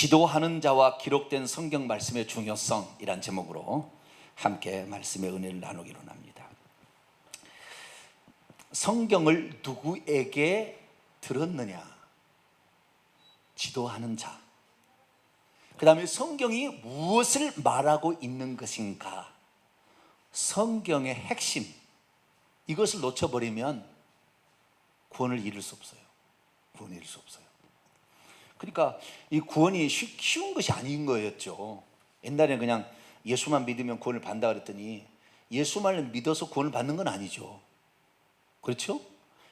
지도하는 자와 기록된 성경 말씀의 중요성이란 제목으로 함께 말씀의 은혜를 나누기로 합니다. 성경을 누구에게 들었느냐? 지도하는 자. 그 다음에 성경이 무엇을 말하고 있는 것인가? 성경의 핵심. 이것을 놓쳐버리면 구원을 이룰 수 없어요. 구원을 이룰 수 없어요. 그러니까 이 구원이 쉬운 것이 아닌 거였죠. 옛날에는 그냥 예수만 믿으면 구원을 받는다 그랬더니 예수만을 믿어서 구원을 받는 건 아니죠. 그렇죠?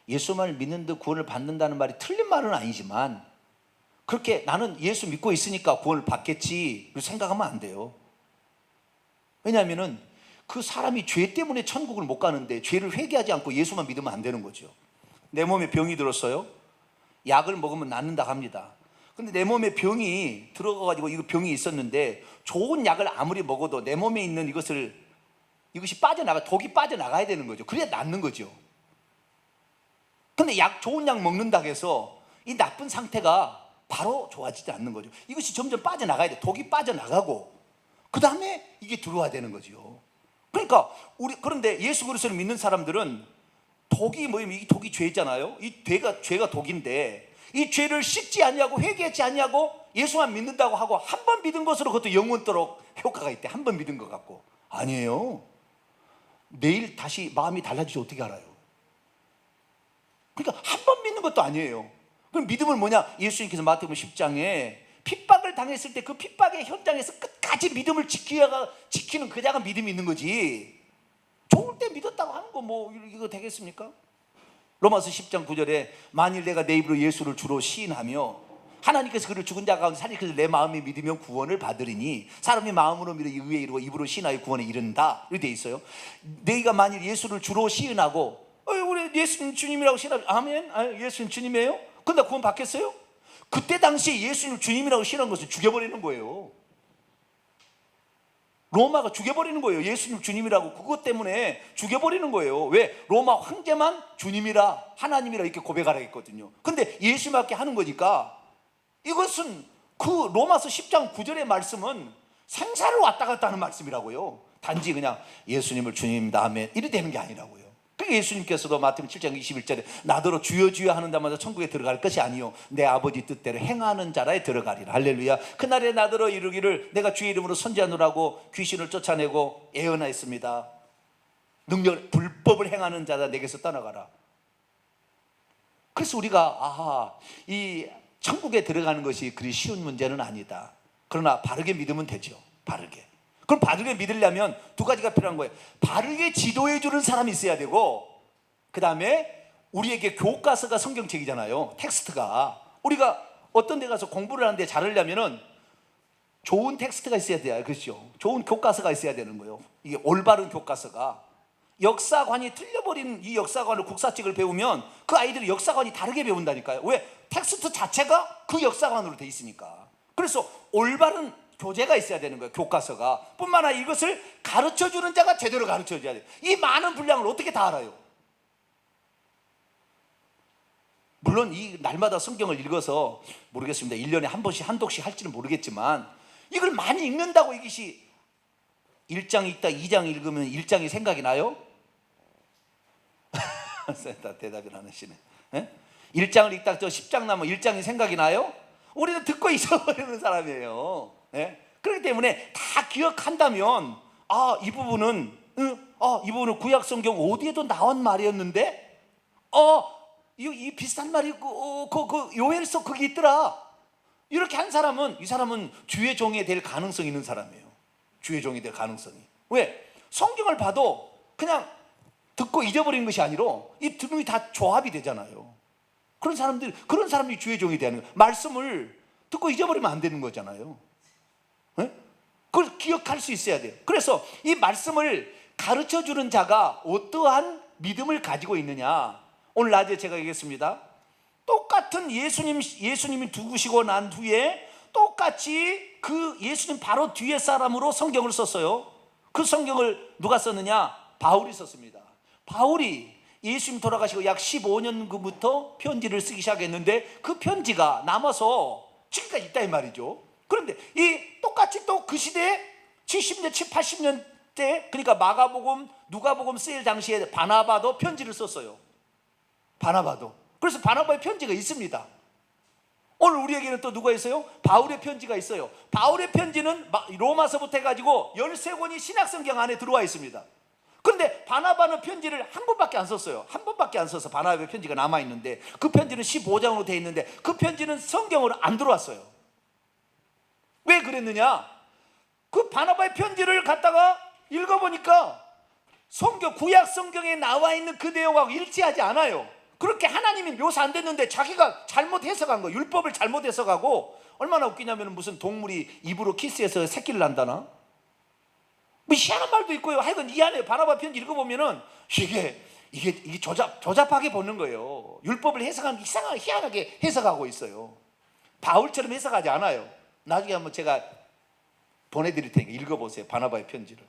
예수만을 믿는데 구원을 받는다는 말이 틀린 말은 아니지만 그렇게 나는 예수 믿고 있으니까 구원을 받겠지 생각하면 안 돼요. 왜냐하면 그 사람이 죄 때문에 천국을 못 가는데 죄를 회개하지 않고 예수만 믿으면 안 되는 거죠. 내 몸에 병이 들었어요. 약을 먹으면 낫는다 합니다. 근데 내 몸에 병이 들어가가지고 이거 병이 있었는데 좋은 약을 아무리 먹어도 내 몸에 있는 이것이 빠져나가, 독이 빠져나가야 되는 거죠. 그래야 낫는 거죠. 근데 좋은 약 먹는다고 해서 이 나쁜 상태가 바로 좋아지지 않는 거죠. 이것이 점점 빠져나가야 돼. 독이 빠져나가고 그 다음에 이게 들어와야 되는 거죠. 그러니까 그런데 예수 그리스도를 믿는 사람들은 독이 뭐냐면 이 독이 죄잖아요. 이 죄가 독인데 이 죄를 씻지 않냐고 회개하지 않냐고 예수만 믿는다고 하고 한 번 믿은 것으로 그것도 영원토록 효과가 있대. 한 번 믿은 것 같고 아니에요. 내일 다시 마음이 달라지지 어떻게 알아요? 그러니까 한 번 믿는 것도 아니에요. 그럼 믿음은 뭐냐? 예수님께서 마태복음 10장에 핍박을 당했을 때 그 핍박의 현장에서 끝까지 믿음을 지키는 그 자가 믿음이 있는 거지. 좋을 때 믿었다고 하는 거 뭐 이거 되겠습니까? 로마서 10장 9절에 만일 내가 내 입으로 예수를 주로 시인하며 하나님께서 그를 죽은 자 가운데 살리셔서 내 마음에 믿으면 구원을 받으리니 사람이 마음으로 믿어 의에 이르고 입으로 시인하여 구원에 이른다 이렇게 돼 있어요. 내가 만일 예수를 주로 시인하고 우리 예수님 주님이라고 시인하면 아멘? 예수님 주님이에요? 근데 구원 받겠어요? 그때 당시에 예수님 주님이라고 시인한 것을 죽여버리는 거예요. 로마가 죽여버리는 거예요. 예수님 주님이라고 그것 때문에 죽여버리는 거예요. 왜? 로마 황제만 주님이라 하나님이라 이렇게 고백하라 했거든요. 근데 예수님밖에 하는 거니까 이것은 그 로마서 10장 9절의 말씀은 생사를 왔다 갔다 하는 말씀이라고요. 단지 그냥 예수님을 주님입니다 아멘 이래 되는 게 아니라고요. 그러니까 예수님께서도 마태복음 7장 21절에 나더러 주여 주여 하는 자마다 천국에 들어갈 것이 아니요 내 아버지 뜻대로 행하는 자라에 들어가리라. 할렐루야. 그날에 나더러 이르기를 내가 주의 이름으로 선지하노라고 귀신을 쫓아내고 예언하였습니다. 능력 불법을 행하는 자다 내게서 떠나가라. 그래서 우리가 이 천국에 들어가는 것이 그리 쉬운 문제는 아니다. 그러나 바르게 믿으면 되죠. 바르게. 그럼 바르게 믿으려면 두 가지가 필요한 거예요. 바르게 지도해 주는 사람이 있어야 되고 그 다음에 우리에게 교과서가 성경책이잖아요. 텍스트가 우리가 어떤 데 가서 공부를 하는데 잘하려면 좋은 텍스트가 있어야 돼요. 그렇죠? 좋은 교과서가 있어야 되는 거예요. 이게 올바른 교과서가. 역사관이 틀려버린 이 역사관을 국사책을 배우면 그 아이들이 역사관이 다르게 배운다니까요. 왜? 텍스트 자체가 그 역사관으로 돼 있으니까. 그래서 올바른 교재가 있어야 되는 거예요. 교과서가. 뿐만 아니라 이것을 가르쳐주는 자가 제대로 가르쳐줘야 돼요. 이 많은 분량을 어떻게 다 알아요? 물론 이 날마다 성경을 읽어서 모르겠습니다. 1년에 한 번씩 한독씩 할지는 모르겠지만 이걸 많이 읽는다고 이것이 1장 읽다 2장 읽으면 1장이 생각이 나요? 대답이 안 하시네. 1장을 읽다 저 10장 나면 1장이 생각이 나요? 우리는 듣고 잊어버리는 사람이에요. 그렇기 때문에 다 기억한다면 이 부분은 이 부분은 구약 성경 어디에도 나온 말이었는데 이 비슷한 말이 그 요엘서 거기 있더라. 이렇게 한 사람은 이 사람은 주의 종이 될 가능성이 있는 사람이에요. 주의 종이 될 가능성이. 왜? 성경을 봐도 그냥 듣고 잊어버리는 것이 아니라 이 두 명이 다 조합이 되잖아요. 그런 사람들이 주의 종이 되는 거예요. 말씀을 듣고 잊어버리면 안 되는 거잖아요. 그걸 기억할 수 있어야 돼요. 그래서 이 말씀을 가르쳐주는 자가 어떠한 믿음을 가지고 있느냐. 오늘 낮에 제가 얘기했습니다. 똑같은 예수님이 죽으시고 난 후에 똑같이 그 예수님 바로 뒤에 사람으로 성경을 썼어요. 그 성경을 누가 썼느냐? 바울이 썼습니다. 바울이 예수님 돌아가시고 약 15년 후부터 편지를 쓰기 시작했는데 그 편지가 남아서 지금까지 있다 이 말이죠. 그런데 이 똑같이 또 그 시대에 70년, 80년대, 그러니까 마가복음, 누가복음 쓰일 당시에 바나바도 편지를 썼어요. 바나바도. 그래서 바나바의 편지가 있습니다. 오늘 우리에게는 또 누가 있어요? 바울의 편지가 있어요. 바울의 편지는 로마서부터 해가지고 13권이 신약성경 안에 들어와 있습니다. 그런데 바나바는 편지를 한 번밖에 안 썼어요. 한 번밖에 안 써서 바나바의 편지가 남아있는데, 그 편지는 15장으로 되어 있는데 그 편지는 성경으로 안 들어왔어요. 왜 그랬느냐? 그 바나바의 편지를 갖다가 읽어보니까 구약 성경에 나와 있는 그 내용하고 일치하지 않아요. 그렇게 하나님이 묘사 안 됐는데 자기가 잘못 해석한 거, 율법을 잘못 해석하고, 얼마나 웃기냐면 무슨 동물이 입으로 키스해서 새끼를 난다나? 뭐 희한한 말도 있고요. 하여간 이 안에 바나바 편지 읽어보면은 이게 조잡하게 보는 거예요. 율법을 해석하는 게 희한하게 해석하고 있어요. 바울처럼 해석하지 않아요. 나중에 한번 제가 보내드릴 테니까 읽어보세요. 바나바의 편지를.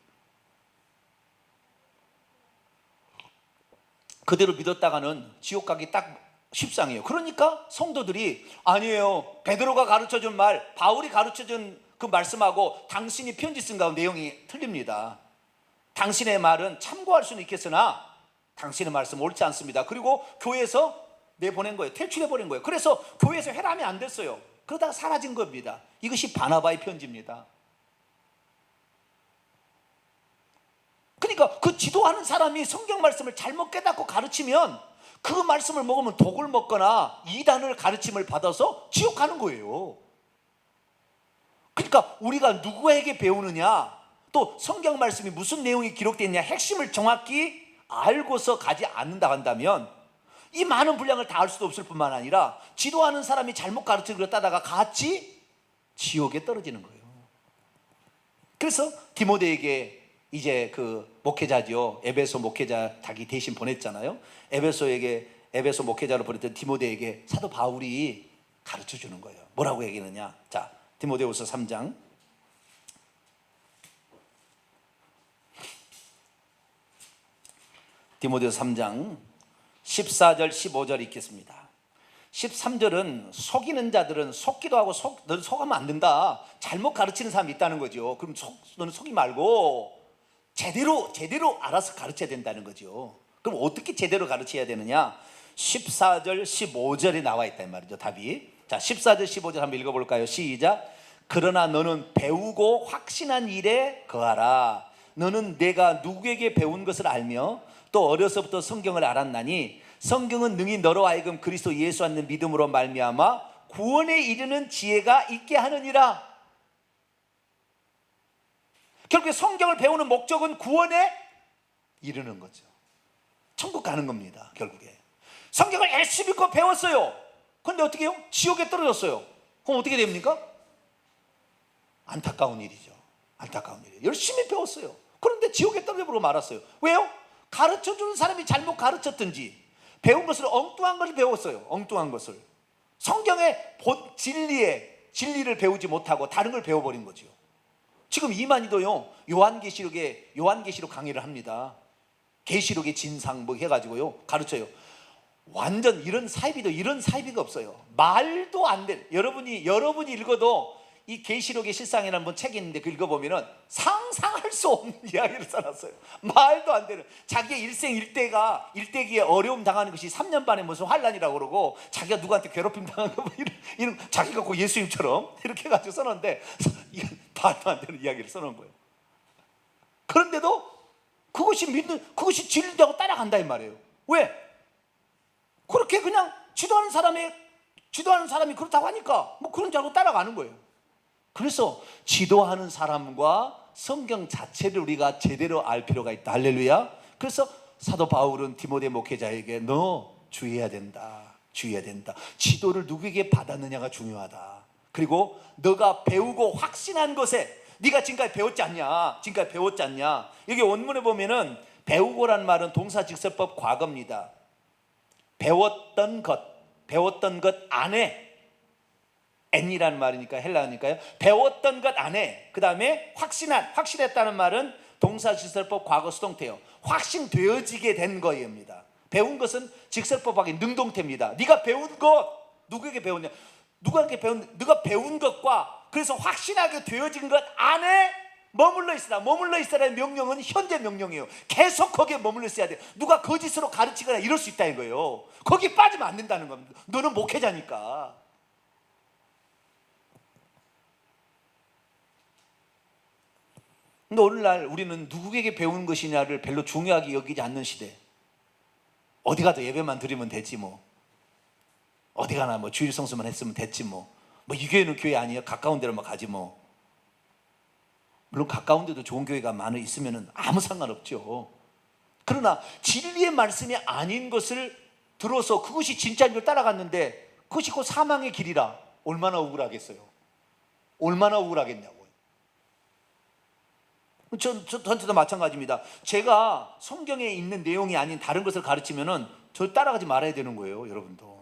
그대로 믿었다가는 지옥 가기 딱 십상이에요. 그러니까 성도들이 아니에요, 베드로가 가르쳐준 말, 바울이 가르쳐준 그 말씀하고 당신이 편지 쓴 가운데 내용이 틀립니다. 당신의 말은 참고할 수는 있겠으나 당신의 말씀 옳지 않습니다. 그리고 교회에서 내보낸 거예요. 퇴출해버린 거예요. 그래서 교회에서 회람이 안 됐어요. 그러다가 사라진 겁니다. 이것이 바나바의 편지입니다. 그러니까 그 지도하는 사람이 성경 말씀을 잘못 깨닫고 가르치면 그 말씀을 먹으면 독을 먹거나 이단을 가르침을 받아서 지옥 가는 거예요. 그러니까 우리가 누구에게 배우느냐, 또 성경 말씀이 무슨 내용이 기록되어 있냐, 핵심을 정확히 알고서 가지 않는다 한다면 이 많은 분량을 다 알 수도 없을 뿐만 아니라 지도하는 사람이 잘못 가르치고 따다가 같이 지옥에 떨어지는 거예요. 그래서 디모데에게 이제 그 목회자죠, 에베소 목회자 자기 대신 보냈잖아요. 에베소 목회자로 보냈던 디모데에게 사도 바울이 가르쳐 주는 거예요. 뭐라고 얘기하느냐? 자, 디모데후서 3장 디모데후서 3장 14절 15절 읽겠습니다. 13절은 속이는 자들은 속기도 하고 너는 속하면 안 된다, 잘못 가르치는 사람이 있다는 거죠. 그럼 너는 속이 말고 제대로 알아서 가르쳐야 된다는 거죠. 그럼 어떻게 제대로 가르쳐야 되느냐? 14절 15절에 나와 있단 말이죠, 답이. 자, 14절 15절 한번 읽어볼까요? 시작. 그러나 너는 배우고 확신한 일에 거하라. 너는 내가 누구에게 배운 것을 알며 또 어려서부터 성경을 알았나니 성경은 능히 너로 하여금 그리스도 예수 안는 믿음으로 말미암아 구원에 이르는 지혜가 있게 하느니라. 결국에 성경을 배우는 목적은 구원에 이르는 거죠. 천국 가는 겁니다. 결국에 성경을 열심히 읽고 배웠어요. 그런데 어떻게 해요? 지옥에 떨어졌어요. 그럼 어떻게 됩니까? 안타까운 일이죠. 안타까운 일이에요. 열심히 배웠어요. 그런데 지옥에 떨어져버리고 말았어요. 왜요? 가르쳐주는 사람이 잘못 가르쳤든지 배운 것을 엉뚱한 것을 배웠어요. 엉뚱한 것을. 성경의 진리를 배우지 못하고 다른 걸 배워버린 거죠. 지금 이만희도요, 요한계시록 강의를 합니다. 계시록의 진상 뭐 해가지고요 가르쳐요. 완전 이런 사이비가 없어요. 말도 안 돼. 여러분이 읽어도 이 계시록의 실상이라는 책이 있는데 그 읽어보면은 상상할 수 없는 이야기를 써놨어요. 말도 안 되는, 자기의 일대기에 어려움 당하는 것이 3년 반에 무슨 환란이라고 그러고, 자기가 누구한테 괴롭힘 당한 거 이런 자기가 꼭 예수님처럼 이렇게 해가지고 써놓은데 이건 말도 안 되는 이야기를 써놓은 거예요. 그런데도 그것이 진리라고 따라간다 이 말이에요. 왜? 그렇게 그냥 지도하는 사람이 그렇다고 하니까 뭐 그런 줄 알고 따라가는 거예요. 그래서 지도하는 사람과 성경 자체를 우리가 제대로 알 필요가 있다. 할렐루야. 그래서 사도 바울은 디모데 목회자에게 너 주의해야 된다. 지도를 누구에게 받았느냐가 중요하다. 그리고 너가 배우고 확신한 것에, 네가 지금까지 배웠지 않냐. 여기 원문에 보면은 배우고란 말은 동사직설법 과거입니다. 배웠던 것 안에, n이라는 말이니까 헬라어니까요. 배웠던 것 안에, 그 다음에 확신했다는 말은 동사직설법 과거 수동태요. 확신되어지게 된 거입니다. 배운 것은 직설법하기 능동태입니다. 네가 배운 것 누구에게 배웠냐? 네가 배운 것과 그래서 확신하게 되어진 것 안에 머물러 있으라. 머물러 있으라의 명령은 현재 명령이에요. 계속 거기에 머물러 있어야 돼. 누가 거짓으로 가르치거나 이럴 수 있다는 거예요. 거기 빠지면 안 된다는 겁니다. 너는 목회자니까. 근데 오늘날 우리는 누구에게 배우는 것이냐를 별로 중요하게 여기지 않는 시대. 어디 가도 예배만 드리면 되지 뭐. 어디 가나 뭐 주일 성수만 했으면 됐지 뭐. 뭐 이 교회는 교회 아니에요. 가까운 데로만 가지 뭐. 물론 가까운 데도 좋은 교회가 많이 있으면 아무 상관없죠. 그러나 진리의 말씀이 아닌 것을 들어서 그것이 진짜인 줄 따라갔는데 그것이 곧 사망의 길이라. 얼마나 억울하겠어요. 얼마나 억울하겠냐고요. 저한테도 마찬가지입니다. 제가 성경에 있는 내용이 아닌 다른 것을 가르치면은 저 따라가지 말아야 되는 거예요, 여러분도.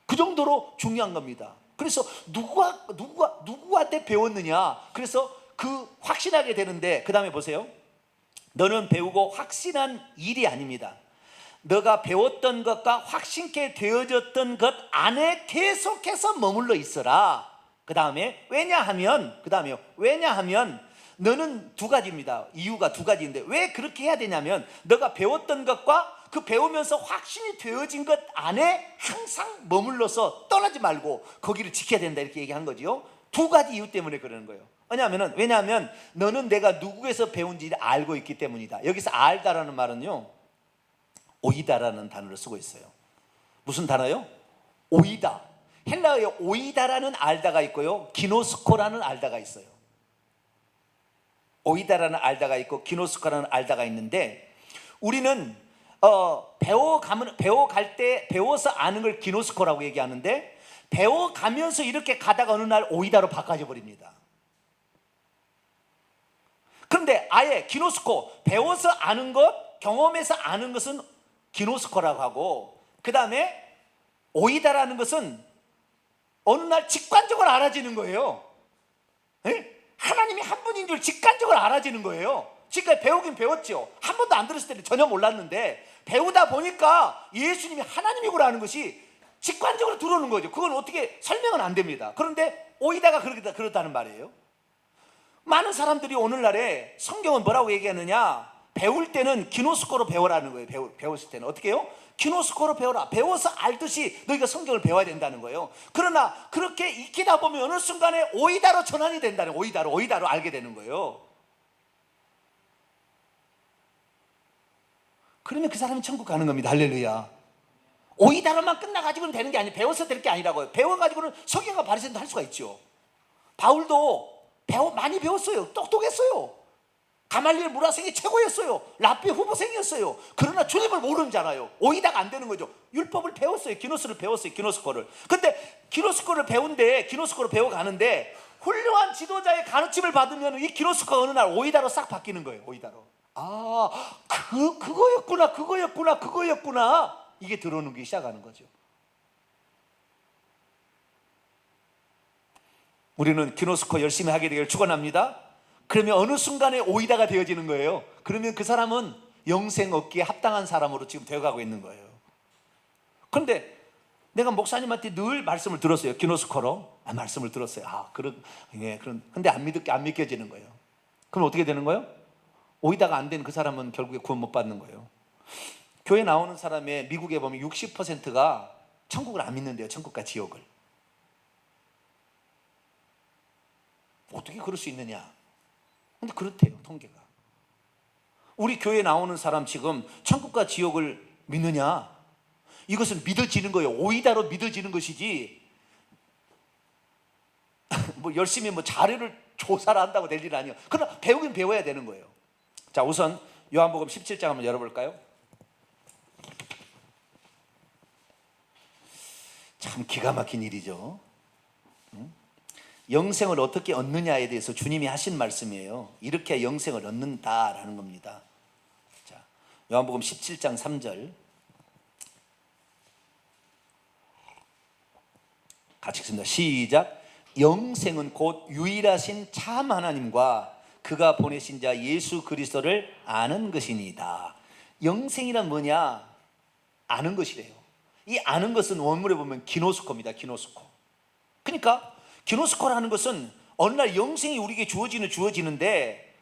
그 정도로 중요한 겁니다. 그래서 누구한테 배웠느냐? 그래서 그 확신하게 되는데 그 다음에 보세요. 너는 배우고 확신한 일이 아닙니다. 너가 배웠던 것과 확신케 되어졌던 것 안에 계속해서 머물러 있어라. 그 다음에 왜냐하면 너는 두 가지입니다. 이유가 두 가지인데 왜 그렇게 해야 되냐면 너가 배웠던 것과 그 배우면서 확신이 되어진 것 안에 항상 머물러서 떠나지 말고 거기를 지켜야 된다 이렇게 얘기한 거죠. 두 가지 이유 때문에 그러는 거예요. 왜냐하면 너는 내가 누구에서 배운지를 알고 있기 때문이다. 여기서 알다라는 말은요, 오이다라는 단어를 쓰고 있어요. 무슨 단어요? 오이다. 헬라어에 오이다라는 알다가 있고요, 기노스코라는 알다가 있어요. 오이다라는 알다가 있고 기노스코라는 알다가 있는데 우리는 배워갈 때 배워서 아는 걸 기노스코라고 얘기하는데 배워가면서 이렇게 가다가 어느 날 오이다로 바꿔져 버립니다. 그런데 아예 기노스코, 배워서 아는 것, 경험해서 아는 것은 기노스코라고 하고 그 다음에 오이다라는 것은 어느 날 직관적으로 알아지는 거예요. 에? 하나님이 한 분인 줄 직관적으로 알아지는 거예요. 지금까지 배우긴 배웠죠. 한 번도 안 들었을 때는 전혀 몰랐는데 배우다 보니까 예수님이 하나님이구나 하는 것이 직관적으로 들어오는 거죠. 그건 어떻게 설명은 안 됩니다. 그런데 오이다가 그렇다는 말이에요. 많은 사람들이 오늘날에 성경은 뭐라고 얘기하느냐, 배울 때는 기노스코로 배워라는 거예요. 배웠을 때는 어떻게 해요? 기노스코로 배워라. 배워서 알듯이 너희가 성경을 배워야 된다는 거예요. 그러나 그렇게 익히다 보면 어느 순간에 오이다로 전환이 된다는 거예요. 오이다로 알게 되는 거예요. 그러면 그 사람이 천국 가는 겁니다. 할렐루야. 오이다로만 끝나가지고는 되는 게 아니에요. 배워서 될 게 아니라고요. 배워가지고는 석양과 바리새인도 할 수가 있죠. 바울도 많이 배웠어요. 똑똑했어요. 가말리엘 문화생이 최고였어요. 랍비 후보생이었어요. 그러나 주님을 모르잖아요. 오이다가 안 되는 거죠. 율법을 배웠어요. 기노스를 배웠어요. 기노스코를. 근데 기노스코를 배운데, 기노스코를 배워가는데 훌륭한 지도자의 가르침을 받으면 이 기노스코가 어느 날 오이다로 싹 바뀌는 거예요. 오이다로. 그거였구나. 이게 들어오는 게 시작하는 거죠. 우리는 기노스코 열심히 하게 되기를 축원합니다. 그러면 어느 순간에 오이다가 되어지는 거예요. 그러면 그 사람은 영생 얻기에 합당한 사람으로 지금 되어가고 있는 거예요. 그런데 내가 목사님한테 늘 말씀을 들었어요. 기노스코로 말씀을 들었어요. 근데 안 믿겨지는 거예요. 그럼 어떻게 되는 거예요? 오이다가 안 된 그 사람은 결국에 구원 못 받는 거예요. 교회 나오는 사람의 미국에 보면 60%가 천국을 안 믿는데요. 천국과 지옥을. 어떻게 그럴 수 있느냐? 근데 그렇대요, 통계가. 우리 교회 나오는 사람 지금 천국과 지옥을 믿느냐? 이것은 믿어지는 거예요. 오이다로 믿어지는 것이지 뭐 열심히 자료를 조사를 한다고 될 일은 아니에요. 그러나 배우긴 배워야 되는 거예요. 자, 우선 요한복음 17장 한번 열어볼까요? 참 기가 막힌 일이죠. 영생을 어떻게 얻느냐에 대해서 주님이 하신 말씀이에요. 이렇게 영생을 얻는다라는 겁니다. 자, 요한복음 17장 3절 같이 읽습니다. 시작. 영생은 곧 유일하신 참 하나님과 그가 보내신 자 예수 그리스도를 아는 것이니이다. 영생이란 뭐냐? 아는 것이래요. 이 아는 것은 원문에 보면 기노스코입니다. 기노스코. 그러니까 기노스코라는 것은 어느 날 영생이 우리에게 주어지는데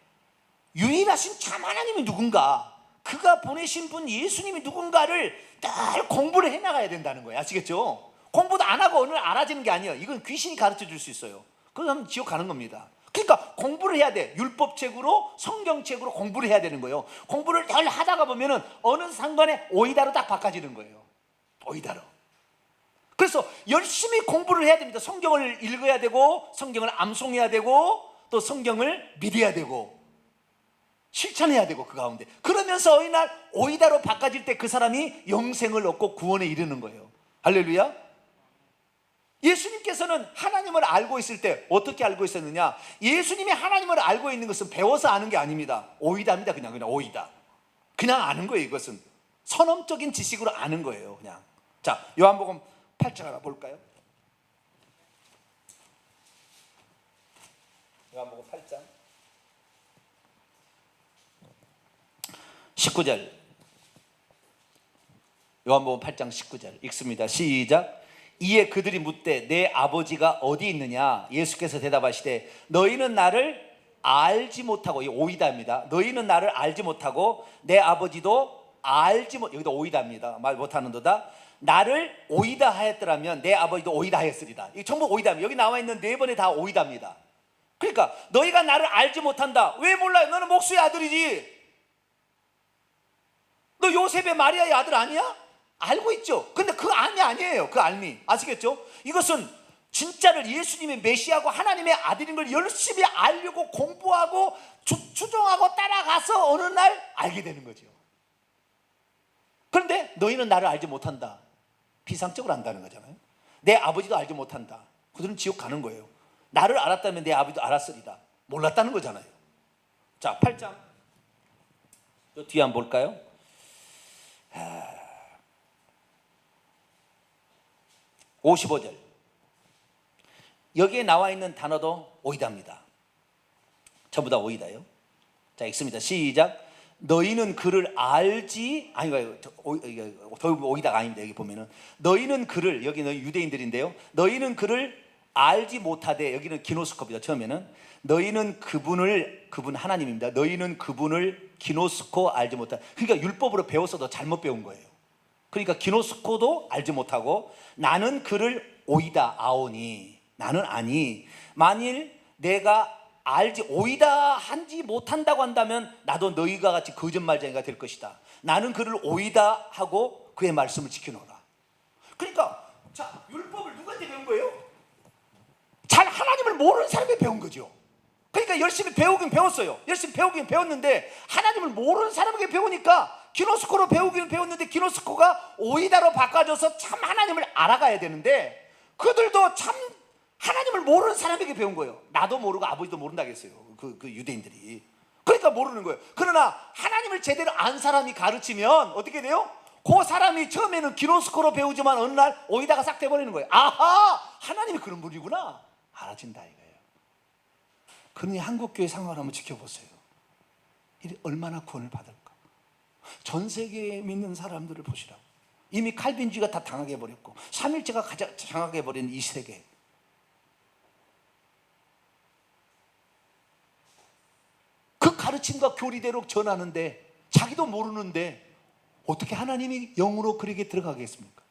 유일하신 참 하나님이 누군가, 그가 보내신 분 예수님이 누군가를 늘 공부를 해나가야 된다는 거예요. 아시겠죠? 공부도 안 하고 어느 날 알아지는 게 아니에요. 이건 귀신이 가르쳐 줄 수 있어요. 그러면 지옥 가는 겁니다. 그러니까 공부를 해야 돼. 율법책으로, 성경책으로 공부를 해야 되는 거예요. 공부를 늘 하다가 보면은 어느 순간에 오이다로 딱 바꿔지는 거예요. 오이다로. 그래서 열심히 공부를 해야 됩니다. 성경을 읽어야 되고, 성경을 암송해야 되고, 또 성경을 믿어야 되고, 실천해야 되고, 그 가운데 그러면서 어느 날 오이다로 바꿔질 때 그 사람이 영생을 얻고 구원에 이르는 거예요. 할렐루야. 예수님께서는 하나님을 알고 있을 때 어떻게 알고 있었느냐? 예수님이 하나님을 알고 있는 것은 배워서 아는 게 아닙니다. 오이다입니다. 그냥 오이다. 그냥 아는 거예요. 이것은 선언적인 지식으로 아는 거예요. 그냥. 자, 요한복음 8장 하나 볼까요? 요한복음 8장 19절. 요한복음 8장 19절 읽습니다. 시작. 이에 그들이 묻되 내 아버지가 어디 있느냐? 예수께서 대답하시되 너희는 나를 알지 못하고, 이 오이다입니다. 너희는 나를 알지 못하고 내 아버지도 알지 못, 여기도 오이다입니다. 말 못하는도다. 나를 오이다 하였더라면 내 아버지도 오이다 하였으리다. 이 전부 오이다입니다. 여기 나와 있는 네 번에 다 오이다입니다. 그러니까 너희가 나를 알지 못한다. 왜 몰라요? 너는 목수의 아들이지. 너 요셉의 마리아의 아들 아니야? 알고 있죠. 근데 그 알미 아니에요. 그 알미. 아시겠죠? 이것은 진짜를 예수님의 메시아고 하나님의 아들인 걸 열심히 알려고 공부하고 추종하고 따라가서 어느 날 알게 되는 거죠. 그런데 너희는 나를 알지 못한다. 비상적으로 안다는 거잖아요. 내 아버지도 알지 못한다. 그들은 지옥 가는 거예요. 나를 알았다면 내 아버지도 알았으리다. 몰랐다는 거잖아요. 자, 8장 저 뒤에 한번 볼까요? 55절. 여기에 나와 있는 단어도 오이다입니다. 전부 다 오이다요. 자, 읽습니다. 시작. 너희는 그를 알지, 아니, 오이다가 아닙니다. 여기 보면은 너희는 그를, 여기는 유대인들인데요, 너희는 그를 알지 못하되, 여기는 기노스코입니다. 처음에는 너희는 그분 하나님입니다. 너희는 그분을 기노스코 알지 못하다. 그러니까 율법으로 배웠어도 잘못 배운 거예요. 그러니까 기노스코도 알지 못하고 나는 그를 오이다 아오니, 나는 아니, 만일 내가 알지 오이다 한지 못한다고 한다면 나도 너희가 같이 거짓말쟁이가 될 것이다. 나는 그를 오이다 하고 그의 말씀을 지켜놓으라. 그러니까 자, 율법을 누구한테 배운 거예요? 잘 하나님을 모르는 사람이 배운 거죠. 그러니까 열심히 배우긴 배웠어요. 열심히 배우긴 배웠는데 하나님을 모르는 사람에게 배우니까 기노스코로 배우긴 배웠는데 기노스코가 오이다로 바꿔줘서 참 하나님을 알아가야 되는데 그들도 참 하나님을 모르는 사람에게 배운 거예요. 나도 모르고 아버지도 모른다고 했어요. 그 유대인들이. 그러니까 모르는 거예요. 그러나 하나님을 제대로 안 사람이 가르치면 어떻게 돼요? 그 사람이 처음에는 기노스코로 배우지만 어느 날 오이다가 싹 돼버리는 거예요. 아하! 하나님이 그런 분이구나. 알아진다 이거예요. 그러니 한국교회 상황을 한번 지켜보세요. 이 얼마나 구원을 받을까? 전 세계에 믿는 사람들을 보시라고. 이미 칼빈주의가 다 당하게 해버렸고 삼일체가 가장 장하게 해버린 이 세계. 그 가르침과 교리대로 전하는데 자기도 모르는데 어떻게 하나님이 영으로 그에게 들어가겠습니까?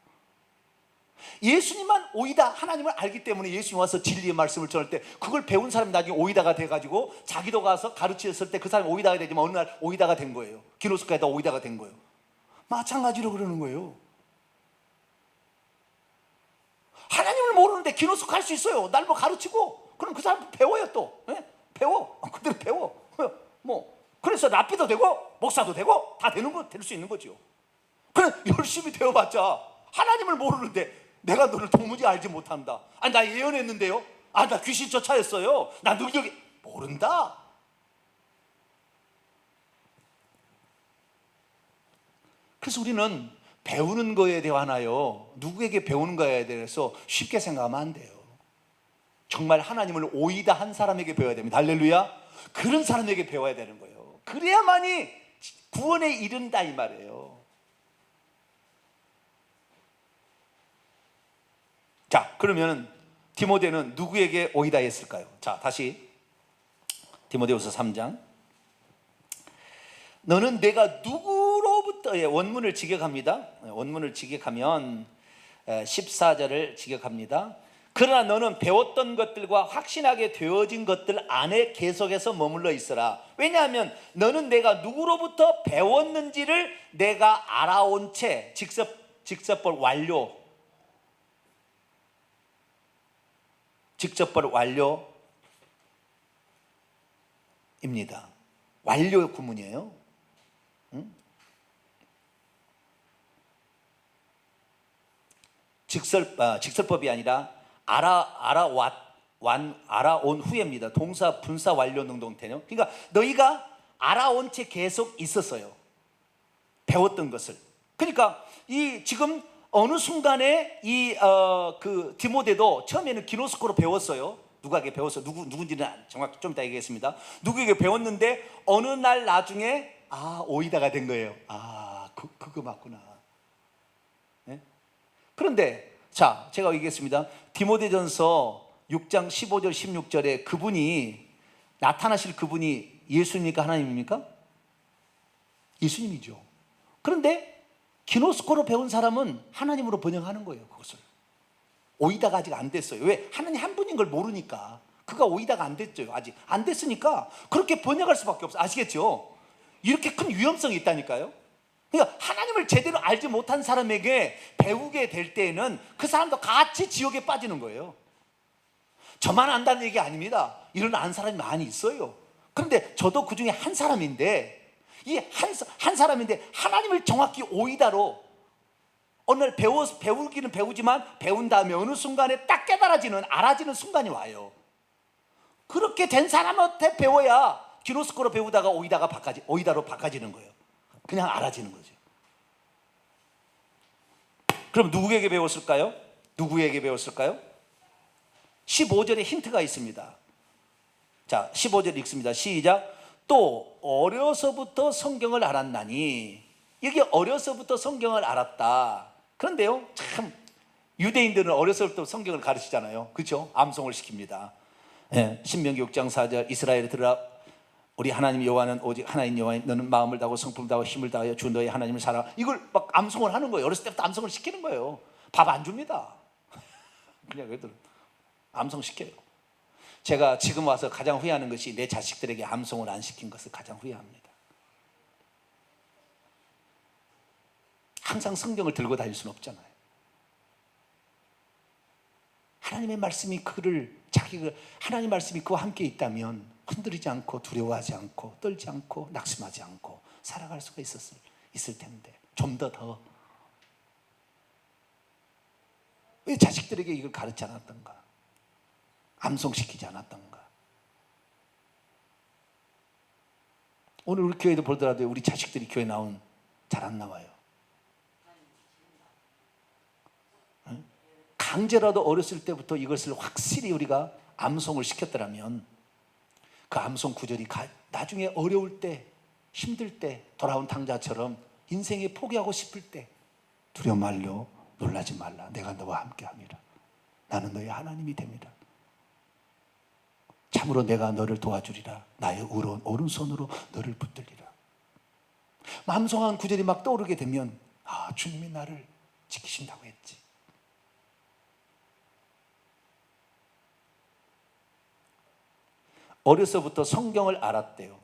예수님만 오이다 하나님을 알기 때문에 예수님 와서 진리의 말씀을 전할 때 그걸 배운 사람이 나중에 오이다가 돼가지고 자기도 가서 가르쳤을 때 그 사람이 오이다가 되지만 어느 날 오이다가 된 거예요. 기노스코에다 오이다가 된 거예요. 마찬가지로 그러는 거예요. 하나님을 모르는데 기노스코 할 수 있어요. 날 뭐 가르치고 그럼 그 사람 배워요. 또 배워. 그대로 배워. 뭐 그래서 랍비도 되고 목사도 되고 다 되는 거 될 수 있는 거죠. 그래 열심히 되어봤자 하나님을 모르는데 내가 너를 도무지 알지 못한다. 아니 나 예언했는데요. 아 나 귀신 쫓아였어요. 나 능력이 모른다. 그래서 우리는 배우는 거에 대하나요 누구에게 배우는 거에 대해서 쉽게 생각하면 안 돼요. 정말 하나님을 오이다 한 사람에게 배워야 됩니다. 할렐루야. 그런 사람에게 배워야 되는 거예요. 그래야만이 구원에 이른다 이 말이에요. 자, 그러면 디모데는 누구에게 오이다 했을까요? 자, 다시 디모데후서 3장. 너는 내가 누구로부터, 원문을 직역합니다. 원문을 직역하면 14절을 직역합니다. 그러나 너는 배웠던 것들과 확신하게 되어진 것들 안에 계속해서 머물러 있어라. 왜냐하면 너는 내가 누구로부터 배웠는지를 내가 알아온 채, 직접벌 완료입니다. 완료 구문이에요. 직설법이 아니라 알아온 후에입니다. 동사 분사 완료 능동태요. 그러니까 너희가 알아온 채 계속 있었어요. 배웠던 것을. 그러니까 이 지금 어느 순간에 그 디모데도 처음에는 기노스코로 배웠어요. 누구에게 배웠어? 누군지는 정확히 좀 이따 얘기하겠습니다. 누구에게 배웠는데 어느 날 나중에 오이다가 된 거예요. 그거 맞구나. 네? 그런데 자, 제가 얘기했습니다. 디모데전서 6장 15절 16절에 그분이 나타나실 그분이 예수님입니까? 하나님입니까? 예수님이죠. 그런데 기노스코로 배운 사람은 하나님으로 번역하는 거예요. 그것을. 오이다가 아직 안 됐어요. 왜? 하나님 한 분인 걸 모르니까. 그가 오이다가 안 됐죠. 아직 안 됐으니까 그렇게 번역할 수밖에 없어요. 아시겠죠? 이렇게 큰 위험성이 있다니까요. 그러니까 하나님을 제대로 알지 못한 사람에게 배우게 될 때에는 그 사람도 같이 지옥에 빠지는 거예요. 저만 안다는 얘기 아닙니다. 이런 안 사람이 많이 있어요. 그런데 저도 그 중에 한 사람인데, 이 한 사람인데 하나님을 정확히 오이다로 어느 날 배우기는 배우지만 배운 다음에 어느 순간에 딱 깨달아지는, 알아지는 순간이 와요. 그렇게 된 사람한테 배워야 기노스코로 배우다가 오이다로 바꿔지는 거예요. 그냥 알아지는 거죠. 그럼 누구에게 배웠을까요? 15절에 힌트가 있습니다. 자, 15절 읽습니다. 시작. 또 어려서부터 성경을 알았나니. 여기 어려서부터 성경을 알았다. 그런데요, 참 유대인들은 어려서부터 성경을 가르치잖아요. 그렇죠? 암송을 시킵니다. 신명기 6장 4절 이스라엘에 들으라. 우리 하나님 여호와는 오직 하나님 여호와니 너는 마음을 다하고 성품을 다하고 힘을 다하여 주 너의 하나님을 사랑하라. 이걸 막 암송을 하는 거예요. 어렸을 때부터 암송을 시키는 거예요. 밥 안 줍니다. 그냥 애들 암송 시켜요. 제가 지금 와서 가장 후회하는 것이 내 자식들에게 암송을 안 시킨 것을 가장 후회합니다. 항상 성경을 들고 다닐 수는 없잖아요. 하나님의 말씀이 하나님의 말씀이 그와 함께 있다면 흔들리지 않고 두려워하지 않고 떨지 않고 낙심하지 않고 살아갈 수가 있을 텐데 좀 더 왜 자식들에게 이걸 가르치지 않았던가? 암송시키지 않았던가? 오늘 우리 교회도 보더라도 우리 자식들이 교회 잘 안 나와요. 강제라도 어렸을 때부터 이것을 확실히 우리가 암송을 시켰더라면 그 암송 구절이 나중에 어려울 때, 힘들 때, 돌아온 탕자처럼 인생에 포기하고 싶을 때 두려워 말려 놀라지 말라. 내가 너와 함께함이라. 나는 너의 하나님이 됨이라. 참으로 내가 너를 도와주리라. 나의 오른손으로 너를 붙들리라. 암송한 구절이 막 떠오르게 되면 주님이 나를 지키신다고 했지. 어려서부터 성경을 알았대요.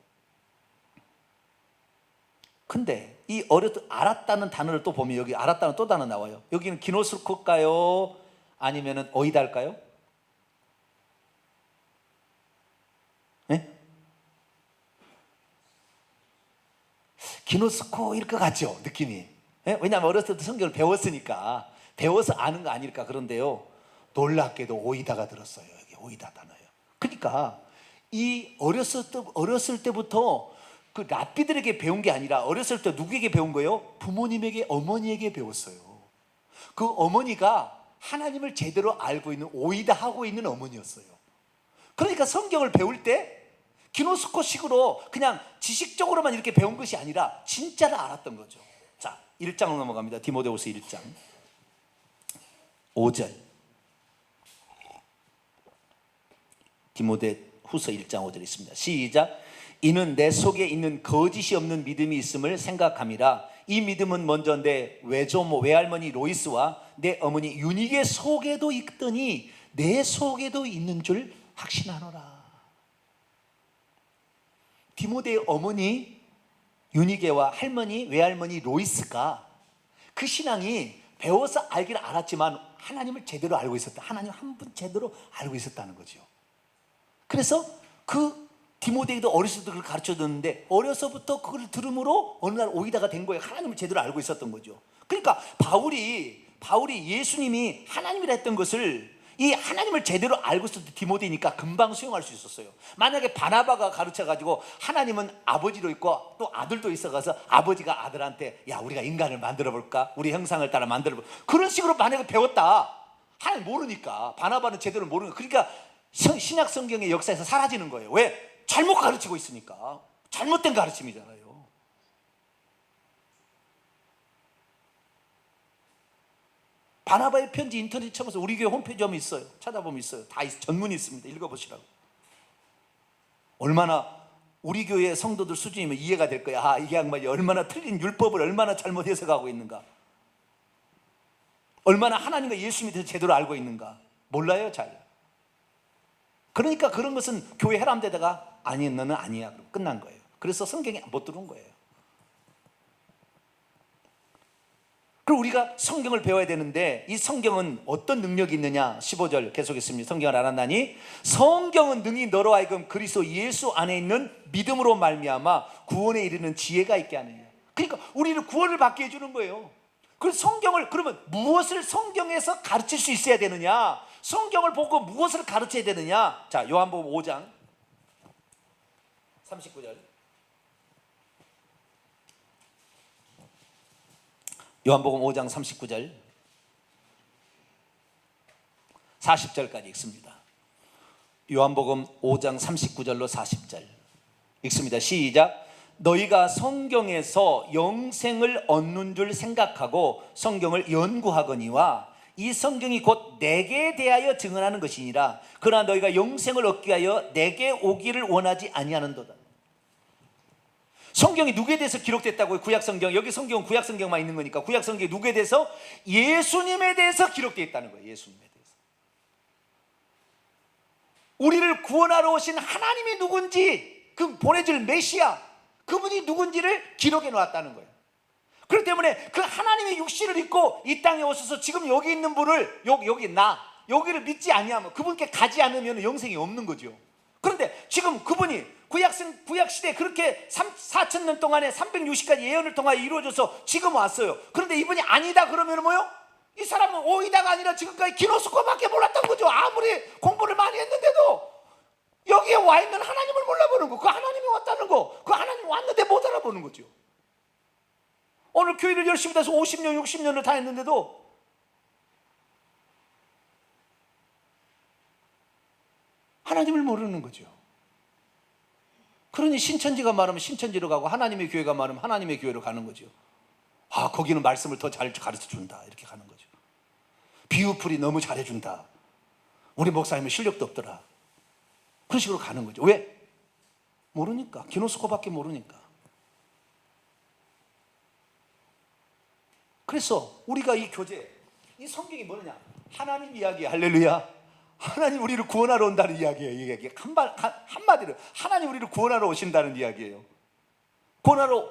근데 이 알았다는 단어를 또 보면 여기 알았다는 또 단어 나와요. 여기는 기노스코일까요? 아니면 오이다일까요? 네? 기노스코일 것 같죠? 느낌이. 네? 왜냐하면 어렸을 때 성경을 배웠으니까 배워서 아는 거 아닐까. 그런데요, 놀랍게도 오이다가 들었어요. 여기 오이다 단어예요. 그러니까 이 어렸을 때부터 그 랍비들에게 배운 게 아니라 어렸을 때 누구에게 배운 거예요? 부모님에게, 어머니에게 배웠어요. 그 어머니가 하나님을 제대로 알고 있는, 오이다 하고 있는 어머니였어요. 그러니까 성경을 배울 때 기노스코식으로 그냥 지식적으로만 이렇게 배운 것이 아니라 진짜를 알았던 거죠. 자, 1장으로 넘어갑니다. 디모데후서 1장 5절. 디모데 후서 1장 5절에 있습니다. 시작. 이는 내 속에 있는 거짓이 없는 믿음이 있음을 생각함이라. 이 믿음은 먼저 내 외조모 외할머니 로이스와 내 어머니 유니게 속에도 있더니 내 속에도 있는 줄 확신하노라. 디모데의 어머니 유니게와 할머니 외할머니 로이스가 그 신앙이 배워서 알기는 알았지만 하나님을 제대로 알고 있었다. 하나님 한 분 제대로 알고 있었다는 거죠. 그래서 그 디모데에도 어렸을 때 그걸 가르쳐줬는데 어려서부터 그걸 들음으로 어느 날 오이다가 된 거예요. 하나님을 제대로 알고 있었던 거죠. 그러니까 바울이 예수님이 하나님이라 했던 것을 이 하나님을 제대로 알고 있었을 때 디모데니까 금방 수용할 수 있었어요. 만약에 바나바가 가르쳐가지고 하나님은 아버지로 있고 또 아들도 있어가서 아버지가 아들한테 야 우리가 인간을 만들어볼까? 우리 형상을 따라 만들어볼까? 그런 식으로 만약에 배웠다. 하나님 모르니까 바나바는 제대로 모르니까 그러니까 신약 성경의 역사에서 사라지는 거예요. 왜? 잘못 가르치고 있으니까. 잘못된 가르침이잖아요. 바나바의 편지 인터넷 쳐보세요. 우리 교회 홈페이지 하면 있어요. 찾아보면 있어요. 다 전문이 있습니다. 읽어보시라고. 얼마나 우리 교회 성도들 수준이면 이해가 될 거야. 아, 이게 양반이 얼마나 틀린 율법을 얼마나 잘못 해석하고 있는가. 얼마나 하나님과 예수님에 대해서 제대로 알고 있는가. 몰라요, 잘. 그러니까 그런 것은 교회 해람되다가 아니 너는 아니야. 끝난 거예요. 그래서 성경에 못 들어온 거예요. 그리고 우리가 성경을 배워야 되는데 이 성경은 어떤 능력이 있느냐. 15절 계속했습니다. 성경을 알았나니 성경은 능히 너로 하여금 그리스도 예수 안에 있는 믿음으로 말미암아 구원에 이르는 지혜가 있게 하느냐. 그러니까 우리를 구원을 받게 해주는 거예요. 그 성경을 그러면 무엇을 성경에서 가르칠 수 있어야 되느냐. 성경을 보고 무엇을 가르쳐야 되느냐. 자, 요한복음 5장 39절. 요한복음 5장 39절 40절까지 읽습니다. 요한복음 5장 39절로 40절 읽습니다. 시작. 너희가 성경에서 영생을 얻는 줄 생각하고 성경을 연구하거니와 이 성경이 곧 내게 대하여 증언하는 것이니라. 그러나 너희가 영생을 얻기 위하여 내게 오기를 원하지 아니하는도다. 성경이 누구에 대해서 기록됐다고요? 구약성경. 여기 성경은 구약성경만 있는 거니까 구약성경이 누구에 대해서? 예수님에 대해서 기록되어 있다는 거예요. 예수님에 대해서. 우리를 구원하러 오신 하나님이 누군지, 그 보내줄 메시아, 그분이 누군지를 기록해 놓았다는 거예요. 그렇기 때문에 그 하나님의 육신을 입고 이 땅에 오셔서 지금 여기 있는 분을 여기를 믿지 아니하면, 그분께 가지 않으면 영생이 없는 거죠. 그런데 지금 그분이 구약시대에 그렇게 4,000년 동안에 360가지 예언을 통하여 이루어져서 지금 왔어요. 그런데 이분이 아니다 그러면 뭐요? 이 사람은 오이다가 아니라 지금까지 기노스코밖에 몰랐던 거죠. 아무리 공부를 많이 했는데도 여기에 와 있는 하나님을 몰라보는 거, 그 하나님이 왔다는 거, 그 하나님이 왔는데 못 알아보는 거죠. 오늘 교회를 열심히 다해서 50년, 60년을 다 했는데도 하나님을 모르는 거죠. 그러니 신천지가 말하면 신천지로 가고 하나님의 교회가 말하면 하나님의 교회로 가는 거죠. 아, 거기는 말씀을 더 잘 가르쳐준다 이렇게 가는 거죠. 비유풀이 너무 잘해준다. 우리 목사님은 실력도 없더라. 그런 식으로 가는 거죠. 왜? 모르니까. 기노스코밖에 모르니까. 그래서 우리가 이 교재, 이 성경이 뭐냐? 하나님 이야기, 할렐루야. 하나님 우리를 구원하러 온다는 이야기예요. 이게 한마디로 하나님 우리를 구원하러 오신다는 이야기예요. 구원하러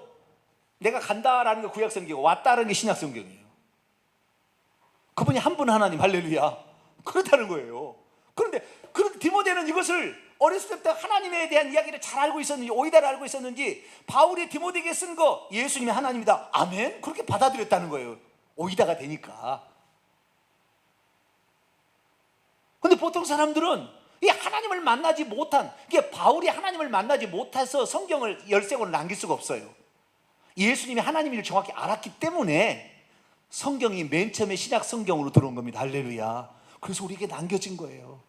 내가 간다라는 게 구약성경이고 왔다라는 게 신약성경이에요. 그분이 한 분 하나님, 할렐루야. 그렇다는 거예요. 그런데 디모데는 이것을 어렸을 때부터 하나님에 대한 이야기를 잘 알고 있었는지, 오이다를 알고 있었는지, 바울이 디모데에게 쓴 거 예수님이 하나님이다, 아멘, 그렇게 받아들였다는 거예요. 오이다가 되니까. 근데 보통 사람들은 이 하나님을 만나지 못한, 이게 바울이 하나님을 만나지 못해서 성경을 열쇠고는 남길 수가 없어요. 예수님이 하나님을 정확히 알았기 때문에 성경이 맨 처음에 신약 성경으로 들어온 겁니다. 할렐루야. 그래서 우리에게 남겨진 거예요.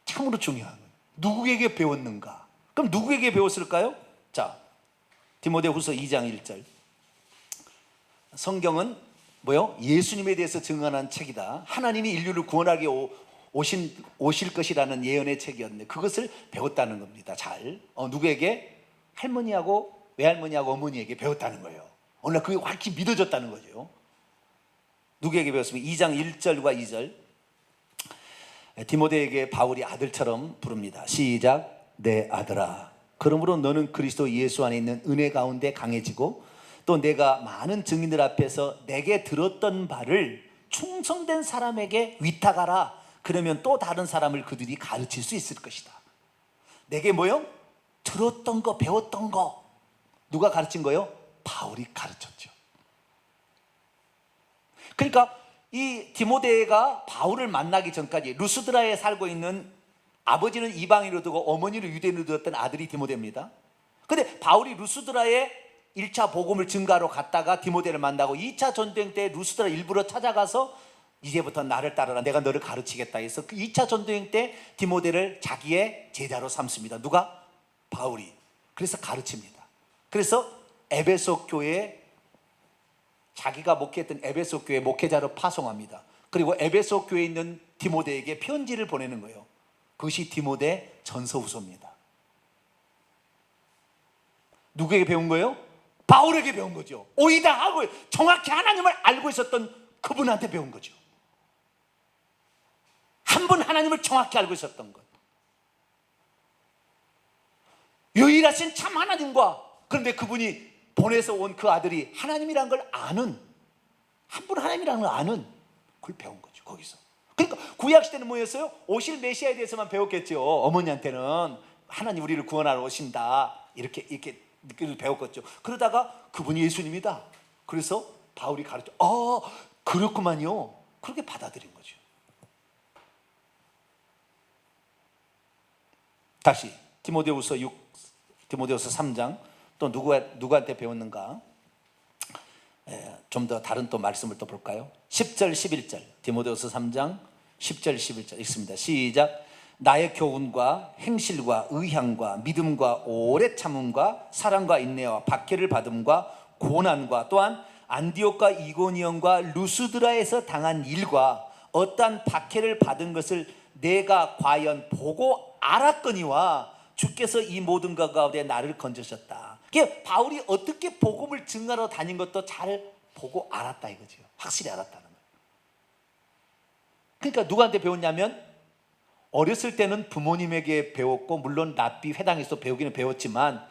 참으로 중요한 거예요. 누구에게 배웠는가? 그럼 누구에게 배웠을까요? 자, 디모데후서 2장 1절. 성경은 뭐요? 예수님에 대해서 증언한 책이다. 하나님이 인류를 구원하기 오실 것이라는 예언의 책이었는데 그것을 배웠다는 겁니다. 잘 누구에게? 할머니하고 외할머니하고 어머니에게 배웠다는 거예요. 어느 날 그게 확히 믿어졌다는 거죠. 누구에게 배웠습니까? 2장 1절과 2절 디모데에게 바울이 아들처럼 부릅니다. 시작. 내 아들아, 그러므로 너는 그리스도 예수 안에 있는 은혜 가운데 강해지고 또 내가 많은 증인들 앞에서 내게 들었던 바를 충성된 사람에게 위탁하라. 그러면 또 다른 사람을 그들이 가르칠 수 있을 것이다. 내게 뭐요? 들었던 거, 배웠던 거. 누가 가르친 거요? 바울이 가르쳤죠. 그러니까 이 디모데가 바울을 만나기 전까지 루스드라에 살고 있는 아버지는 이방인으로 두고 어머니를 유대인으로 두었던 아들이 디모데입니다. 그런데 바울이 루스드라에 1차 복음을 증가하러 갔다가 디모데를 만나고 2차 전쟁 때 루스드라 일부러 찾아가서 이제부터 나를 따르라, 내가 너를 가르치겠다 해서 그 2차 전쟁 때 디모데를 자기의 제자로 삼습니다. 누가? 바울이. 그래서 가르칩니다. 그래서 에베소 교회에 자기가 목회했던 에베소 교회 목회자로 파송합니다. 그리고 에베소 교회에 있는 디모데에게 편지를 보내는 거예요. 그것이 디모데 전서후서입니다. 누구에게 배운 거예요? 바울에게 배운 거죠. 오이다 하고 정확히 하나님을 알고 있었던 그분한테 배운 거죠. 한 분 하나님을 정확히 알고 있었던 것. 유일하신 참 하나님과, 그런데 그분이 보내서 온 그 아들이 하나님이라는 걸 아는, 한 분 하나님이라는 걸 아는, 그걸 배운 거죠. 거기서. 그러니까 구약시대는 뭐였어요? 오실 메시아에 대해서만 배웠겠죠. 어머니한테는 하나님 우리를 구원하러 오신다 이렇게 배웠겠죠. 그러다가 그분이 예수님이다. 그래서 바울이 가르쳐, 그렇구만요. 그렇게 받아들인 거죠. 다시 디모데후서 3장 또 누구한테 배웠는가? 좀 더 다른 또 말씀을 또 볼까요? 10절 11절 디모데후서 3장 10절 11절 읽습니다. 시작. 나의 교훈과 행실과 의향과 믿음과 오래 참음과 사랑과 인내와 박해를 받음과 고난과 또한 안디옥과 이고니온과 루스드라에서 당한 일과 어떠한 박해를 받은 것을 내가 과연 보고 알았거니와 주께서 이 모든 것 가운데 나를 건져셨다. 그러니까 바울이 어떻게 복음을 증거하러 다닌 것도 잘 보고 알았다 이거죠. 확실히 알았다는 거예요. 그러니까 누구한테 배웠냐면 어렸을 때는 부모님에게 배웠고 물론 랍비 회당에서 배우기는 배웠지만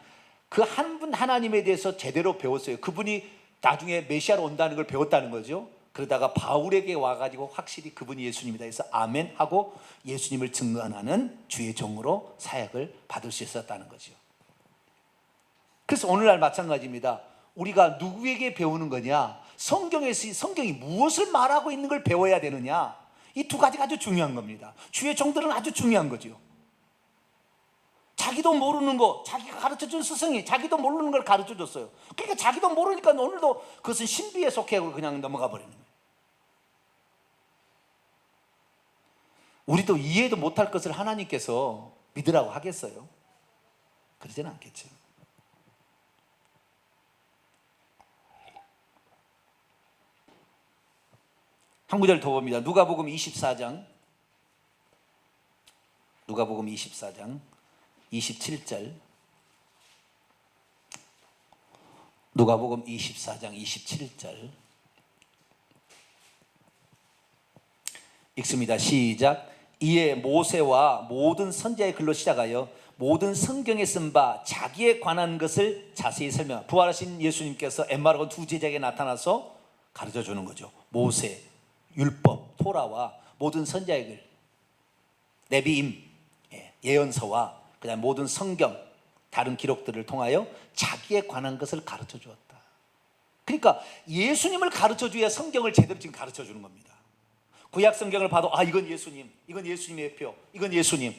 그 한 분 하나님에 대해서 제대로 배웠어요. 그분이 나중에 메시아로 온다는 걸 배웠다는 거죠. 그러다가 바울에게 와가지고 확실히 그분이 예수님이다 해서 아멘 하고 예수님을 증언하는 주의 종으로 사역을 받을 수 있었다는 거죠. 그래서 오늘날 마찬가지입니다. 우리가 누구에게 배우는 거냐? 성경이 무엇을 말하고 있는 걸 배워야 되느냐? 이 두 가지가 아주 중요한 겁니다. 주의 종들은 아주 중요한 거죠. 자기도 모르는 거, 자기가 가르쳐준 스승이 자기도 모르는 걸 가르쳐줬어요. 그러니까 자기도 모르니까 오늘도 그것은 신비에 속해하고 그냥 넘어가 버리는 거예요. 우리도 이해도 못할 것을 하나님께서 믿으라고 하겠어요? 그러지는 않겠죠. 한 구절 더 봅니다. 누가복음 24장 27절 누가복음 24장 27절 읽습니다. 시작. 이에 모세와 모든 선지자의 글로 시작하여 모든 성경에 쓴 바 자기에 관한 것을 자세히 설명. 부활하신 예수님께서 엠마르고 두 제자에게 나타나서 가르쳐 주는 거죠. 모세, 율법, 토라와 모든 선지자의 글, 네비임, 예언서와 그다음 모든 성경 다른 기록들을 통하여 자기에 관한 것을 가르쳐 주었다. 그러니까 예수님을 가르쳐 줘야 성경을 제대로 지금 가르쳐 주는 겁니다. 구약 성경을 봐도 이건 예수님, 이건 예수님의 표, 이건 예수님.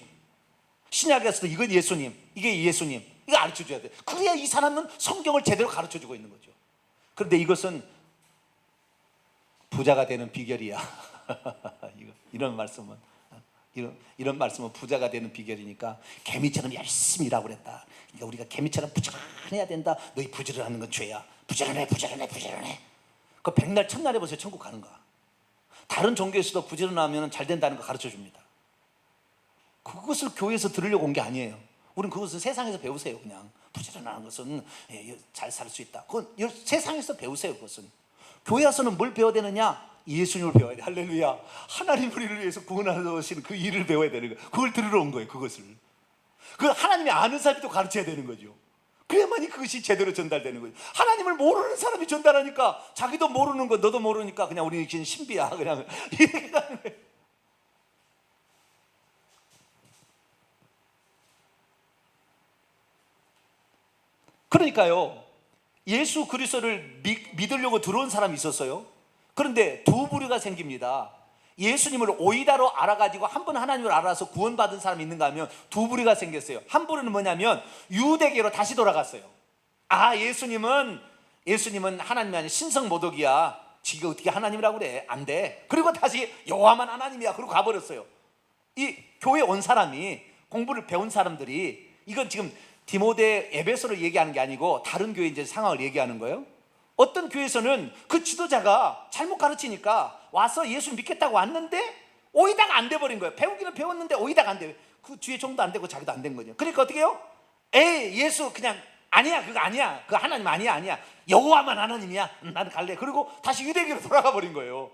신약에서도 이건 예수님, 이게 예수님. 이거 가르쳐 줘야 돼. 그래야 이 사람은 성경을 제대로 가르쳐 주고 있는 거죠. 그런데 이것은 부자가 되는 비결이야. 이런 말씀은 부자가 되는 비결이니까 개미처럼 열심히 일하고 그랬다. 그러니까 우리가 개미처럼 부지런해야 된다. 너희 부지런하는 건 죄야. 부지런해. 그 백날 첫날 해보세요. 천국 가는가. 다른 종교에서도 부지런하면 잘 된다는 거 가르쳐 줍니다. 그것을 교회에서 들으려고 온 게 아니에요. 우리는 그것은 세상에서 배우세요. 그냥 부지런하는 것은 잘 살 수 있다. 그건 세상에서 배우세요. 그것은. 교회 와서는 뭘 배워야 되느냐? 예수님을 배워야 돼. 할렐루야. 하나님 우리를 위해서 구원하시는 그 일을 배워야 되는 거예요. 그걸 들으러 온 거예요. 그것을. 그 하나님이 아는 사람이 또 가르쳐야 되는 거죠. 그래야만이 그것이 제대로 전달되는 거예요. 하나님을 모르는 사람이 전달하니까 자기도 모르는 거 너도 모르니까 그냥 우리는 신비야. 그냥 이렇게 가는 거예요. 그러니까요, 예수 그리스도를 믿으려고 들어온 사람이 있었어요. 그런데 두 부류가 생깁니다. 예수님을 오이다로 알아가지고 한 번 하나님을 알아서 구원받은 사람이 있는가 하면 두 부류가 생겼어요. 한 부류는 뭐냐면 유대계로 다시 돌아갔어요. 아, 예수님은 하나님이 아니라 신성 모독이야. 지가 어떻게 하나님이라고 그래? 안 돼. 그리고 다시 여호와만 하나님이야. 그리고 가버렸어요. 이 교회 온 사람이, 공부를 배운 사람들이, 이건 지금 디모데 에베소를 얘기하는 게 아니고 다른 교회 이제 상황을 얘기하는 거예요. 어떤 교회에서는 그 지도자가 잘못 가르치니까 와서 예수 믿겠다고 왔는데 오이다가 안 돼버린 거예요. 배우기는 배웠는데 오이다가 안 돼. 그 뒤에 종도 안 되고 자기도 안 된 거죠. 그러니까 어떻게 해요? 에이, 예수 그냥 아니야, 그거 아니야, 그 하나님 아니야, 여호와만 하나님이야, 나는 갈래. 그리고 다시 유대교로 돌아가 버린 거예요.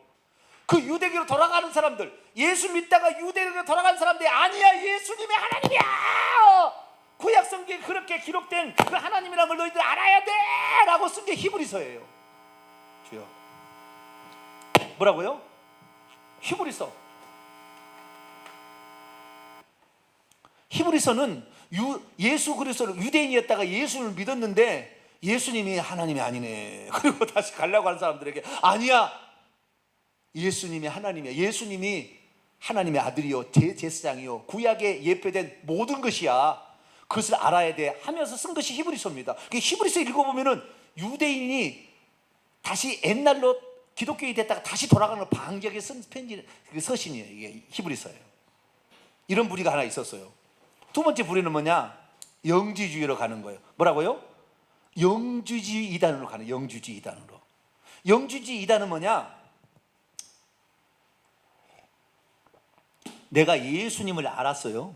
그 유대교로 돌아가는 사람들, 예수 믿다가 유대교로 돌아가는 사람들이 아니야, 예수님이 하나님이야, 구약 성경에 그렇게 기록된 그 하나님이라는 걸 너희들 알아야 돼 라고 쓴 게 히브리서예요. 주여, 뭐라고요? 히브리서. 히브리서는 예수 그리스도를, 유대인이었다가 예수를 믿었는데 예수님이 하나님이 아니네. 그리고 다시 가려고 하는 사람들에게 아니야, 예수님이 하나님이야. 예수님이 하나님의 아들이요, 제사장이요, 구약에 예표된 모든 것이야. 그것을 알아야 돼 하면서 쓴 것이 히브리서입니다. 히브리서 읽어보면은 유대인이 다시 옛날로 기독교인이 됐다가 다시 돌아가는 걸 방지하게 쓴 편지, 서신이에요. 이게 히브리서예요. 이런 부류가 하나 있었어요. 두 번째 부류는 뭐냐? 영주주의로 가는 거예요. 뭐라고요? 영주주의 이단으로 가는, 영주주의 이단으로. 영주주의 이단은 뭐냐? 내가 예수님을 알았어요.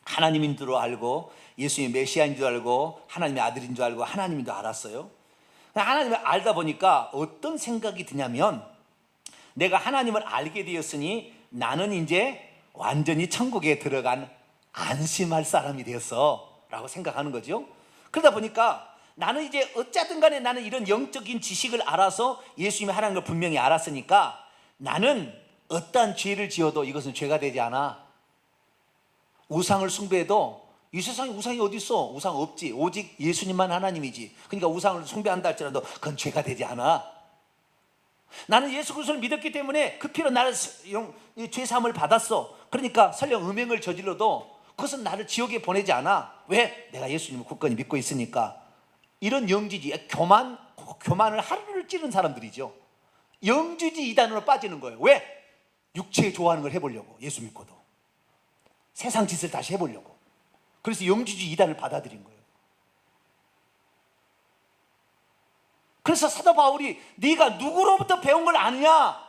하나님인 줄 알고, 예수님이 메시아인 줄 알고, 하나님의 아들인 줄 알고, 하나님인 줄 알았어요. 하나님을 알다 보니까 어떤 생각이 드냐면, 내가 하나님을 알게 되었으니 나는 이제 완전히 천국에 들어간 안심할 사람이 되었어 라고 생각하는 거죠. 그러다 보니까 나는 이제 어쨌든 간에 나는 이런 영적인 지식을 알아서 예수님이 하나님을 걸 분명히 알았으니까 나는 어떠한 죄를 지어도 이것은 죄가 되지 않아. 우상을 숭배해도 이 세상에 우상이 어디 있어? 우상 없지. 오직 예수님만 하나님이지. 그러니까 우상을 숭배한다 할지라도 그건 죄가 되지 않아. 나는 예수 그리스도를 믿었기 때문에 그 피로 나를 죄사함을 받았어. 그러니까 설령 음행을 저질러도 그것은 나를 지옥에 보내지 않아. 왜? 내가 예수님을 굳건히 믿고 있으니까. 이런 영지지, 교만을 하루를 찌른 사람들이죠. 영주지 이단으로 빠지는 거예요. 왜? 육체에 좋아하는 걸 해보려고. 예수 믿고도 세상 짓을 다시 해보려고. 그래서 영주주의 이단을 받아들인 거예요. 그래서 사도 바울이 네가 누구로부터 배운 걸 아느냐?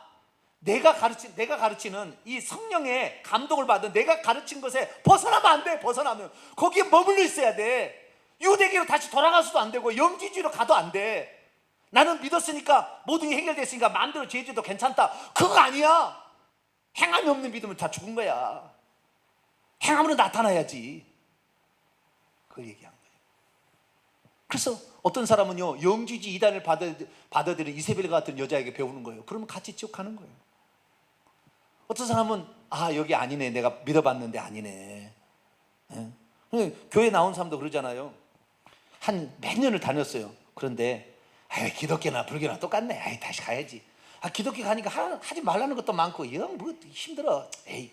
내가 가르치는 이 성령의 감동을 받은 내가 가르친 것에 벗어나면 안 돼. 벗어나면 거기에 머물러 있어야 돼. 유대교로 다시 돌아가서도 안 되고 영주주의로 가도 안 돼. 나는 믿었으니까 모든 게 해결됐으니까 마음대로 죄져도 괜찮다. 그거 아니야. 행함이 없는 믿음은 다 죽은 거야. 행함으로 나타나야지. 그걸 얘기한 거예요. 그래서 어떤 사람은요, 영주주의 이단을 받아들인 이세벨 같은 여자에게 배우는 거예요. 그러면 같이 지옥 가는 거예요. 어떤 사람은 아, 여기 아니네, 내가 믿어봤는데 아니네. 예? 교회 나온 사람도 그러잖아요. 한 몇 년을 다녔어요. 그런데 아이, 기독교나 불교나 똑같네. 아이, 다시 가야지. 아, 기독교 가니까 하지 말라는 것도 많고 영 뭐 힘들어. 에이,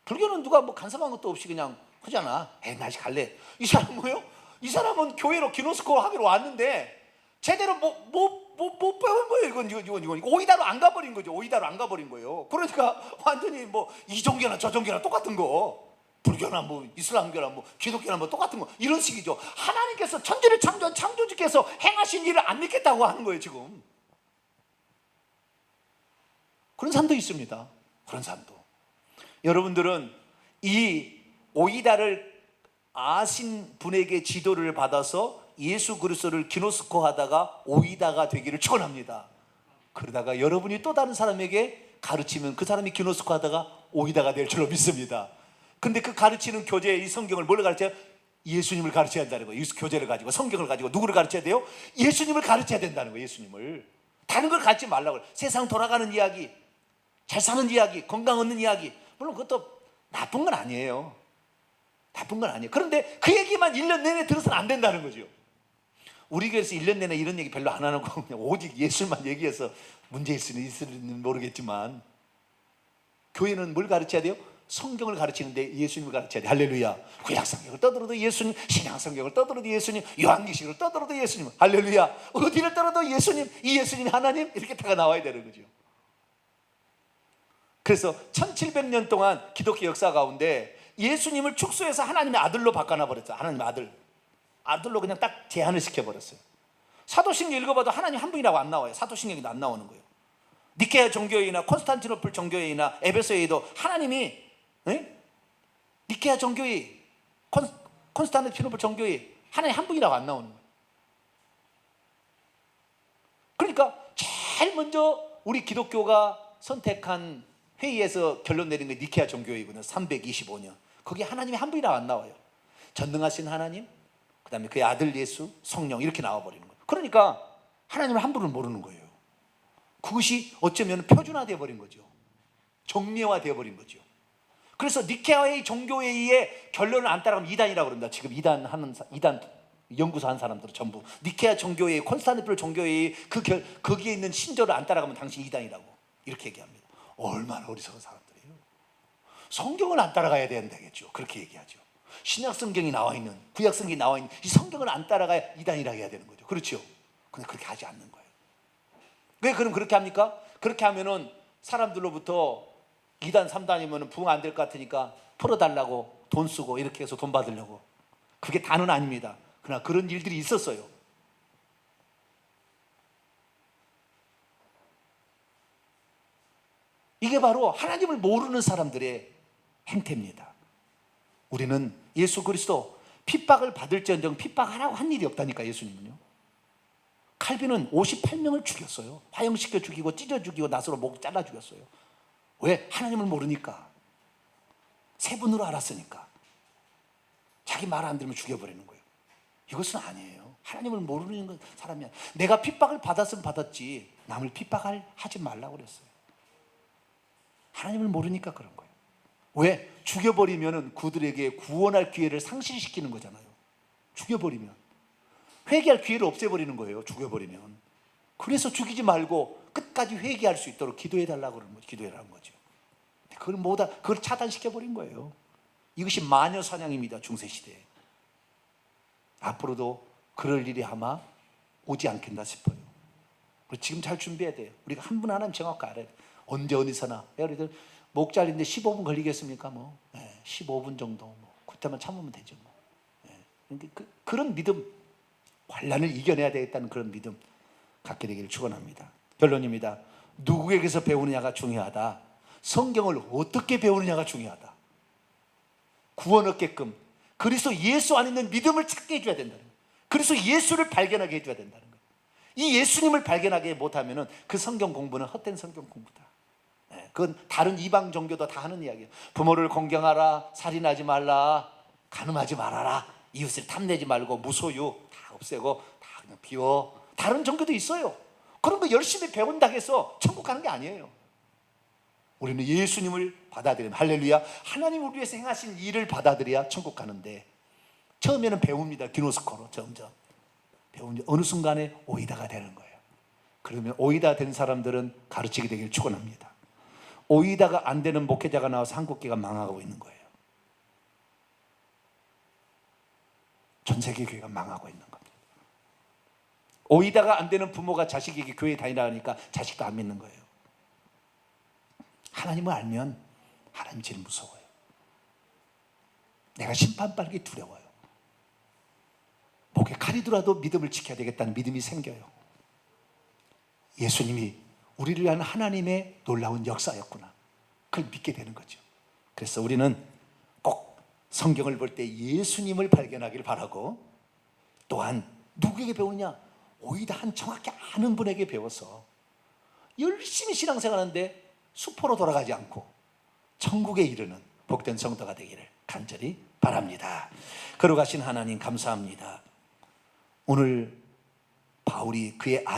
불교는 누가 뭐 간섭한 것도 없이 그냥 하잖아. 에이, 다시 갈래. 이 사람 뭐예요? 이 사람은 교회로 기노스코 하기로 왔는데 제대로 못 배운 거예요. 이건 오이다로 안 가버린 거죠. 오이다로 안 가버린 거예요. 그러니까 완전히 뭐 이 종교나 저 종교나 똑같은 거, 불교나 뭐 이슬람교나 뭐 기독교나 뭐 똑같은 거, 이런 식이죠. 하나님께서 천지를 창조한 창조주께서 행하신 일을 안 믿겠다고 하는 거예요 지금. 그런 사람도 있습니다. 그런 사람도. 여러분들은 이 오이다를 아신 분에게 지도를 받아서 예수 그리스도를 기노스코 하다가 오이다가 되기를 축원합니다. 그러다가 여러분이 또 다른 사람에게 가르치면 그 사람이 기노스코 하다가 오이다가 될 줄로 믿습니다. 근데 그 가르치는 교재, 이 성경을 뭘 가르쳐요? 예수님을 가르쳐야 한다는 거예요. 이 교재를 가지고, 성경을 가지고 누구를 가르쳐야 돼요? 예수님을 가르쳐야 된다는 거예요. 예수님을. 다른 걸 가르치지 말라고. 세상 돌아가는 이야기, 잘 사는 이야기, 건강 얻는 이야기, 물론 그것도 나쁜 건 아니에요. 나쁜 건 아니에요. 그런데 그 얘기만 1년 내내 들어서는 안 된다는 거죠. 우리 교회에서 1년 내내 이런 얘기 별로 안 하는 거, 그냥 오직 예술만 얘기해서 문제일 수는 있을지는 모르겠지만, 교회는 뭘 가르쳐야 돼요? 성경을 가르치는데 예수님을 가르쳐야 돼. 할렐루야. 구약성경을 떠들어도 예수님, 신약성경을 떠들어도 예수님, 요한계시록을 떠들어도 예수님. 할렐루야. 어디를 떠들어도 예수님, 이 예수님 하나님, 이렇게 다가 나와야 되는 거죠. 그래서 1700년 동안 기독교 역사 가운데 예수님을 축소해서 하나님의 아들로 바꿔놔 버렸어요. 하나님의 아들로 그냥 딱 제한을 시켜버렸어요. 사도신경 읽어봐도 하나님 한 분이라고 안 나와요. 사도신경에도 안 나오는 거예요. 니케아 정교회나 콘스탄티노플 정교회나 에베소회도 하나님이, 니케아 정교회, 콘스탄티노플 정교회, 하나님 한 분이라고 안 나오는 거예요. 그러니까 제일 먼저 우리 기독교가 선택한 회의에서 결론 내린 게 니케아 정교회이거든요. 325년. 거기 하나님이 한 분이라고 안 나와요. 전능하신 하나님, 그 다음에 그의 아들 예수, 성령, 이렇게 나와버리는 거예요. 그러니까 하나님을 한 분을 모르는 거예요. 그것이 어쩌면 표준화되어 버린 거죠. 정례화되어 버린 거죠. 그래서 니케아의 종교회의의 결론을 안 따라가면 이단이라고 그럽니다. 지금 이단 연구소 한 사람들은 전부 니케아 종교회의, 콘스탄티노플 종교회의 거기에 있는 신조를 안 따라가면 당신 이단이라고 이렇게 얘기합니다. 얼마나 어리석은 사람들이에요. 성경을 안 따라가야 된다겠죠. 그렇게 얘기하죠. 신약 성경이 나와 있는, 구약 성경이 나와 있는 이 성경을 안 따라가야 이단이라고 해야 되는 거죠. 그렇죠? 근데 그렇게 하지 않는 거예요. 왜 그럼 그렇게 합니까? 그렇게 하면은 사람들로부터 2단, 3단이면 부흥 안 될 것 같으니까 풀어달라고 돈 쓰고 이렇게 해서 돈 받으려고. 그게 다는 아닙니다. 그러나 그런 일들이 있었어요. 이게 바로 하나님을 모르는 사람들의 행태입니다. 우리는 예수 그리스도 핍박을 받을지언정 핍박하라고 한 일이 없다니까. 예수님은요, 칼빈은 58명을 죽였어요. 화형시켜 죽이고 찢어 죽이고 낫으로 목 잘라 죽였어요. 왜? 하나님을 모르니까. 세분으로 알았으니까. 자기 말 안 들으면 죽여버리는 거예요. 이것은 아니에요. 하나님을 모르는 사람이야. 내가 핍박을 받았으면 받았지 남을 하지 말라고 그랬어요. 하나님을 모르니까 그런 거예요. 왜? 죽여버리면 그들에게 구원할 기회를 상실시키는 거잖아요. 죽여버리면 회개할 기회를 없애버리는 거예요. 죽여버리면. 그래서 죽이지 말고 끝까지 회개할 수 있도록 기도해달라고 그러는 거죠. 기도해라는 거죠. 그걸 차단시켜버린 거예요. 이것이 마녀 사냥입니다. 중세시대에. 앞으로도 그럴 일이 아마 오지 않겠나 싶어요. 지금 잘 준비해야 돼요. 우리가 한 분 하나님 정확히 알아야 돼요. 언제 어디서나. 여러분들 목 잘린데 15분 걸리겠습니까? 15분 정도. 그때만 참으면 되죠. 그런 믿음, 환난을 이겨내야 되겠다는 그런 믿음 갖게 되기를 축원합니다. 결론입니다. 누구에게서 배우느냐가 중요하다. 성경을 어떻게 배우느냐가 중요하다. 구원 얻게끔 그리스도 예수 안에 있는 믿음을 찾게 해줘야 된다는 거예요. 그리스도 예수를 발견하게 해줘야 된다는 거예요. 이 예수님을 발견하게 못하면 그 성경 공부는 헛된 성경 공부다. 그건 다른 이방 종교도 다 하는 이야기예요. 부모를 공경하라, 살인하지 말라, 간음하지 말아라, 이웃을 탐내지 말고 무소유 다 없애고 다 그냥 비워. 다른 종교도 있어요. 그런 거 열심히 배운다고 해서 천국 가는 게 아니에요. 우리는 예수님을 받아들이면, 할렐루야, 하나님 우리 위해서 행하신 일을 받아들여야 천국 가는데, 처음에는 배웁니다. 기노스코로 점점 배우면 어느 순간에 오이다가 되는 거예요. 그러면 오이다 된 사람들은 가르치게 되길 축원합니다. 오이다가 안 되는 목회자가 나와서 한국교회가 망하고 있는 거예요. 전 세계 교회가 망하고 있는 겁니다. 오이다가 안 되는 부모가 자식에게 교회 다니라 하니까 자식도 안 믿는 거예요. 하나님을 알면 하나님 제일 무서워요. 내가 심판받기 두려워요. 목에 칼이 들어도 믿음을 지켜야 되겠다는 믿음이 생겨요. 예수님이 우리를 위한 하나님의 놀라운 역사였구나. 그걸 믿게 되는 거죠. 그래서 우리는 꼭 성경을 볼 때 예수님을 발견하길 바라고, 또한 누구에게 배우느냐? 오이다한 정확히 아는 분에게 배워서 열심히 신앙생활하는데 수포로 돌아가지 않고 천국에 이르는 복된 성도가 되기를 간절히 바랍니다. 걸어가신 하나님 감사합니다. 오늘 바울이 그의 아들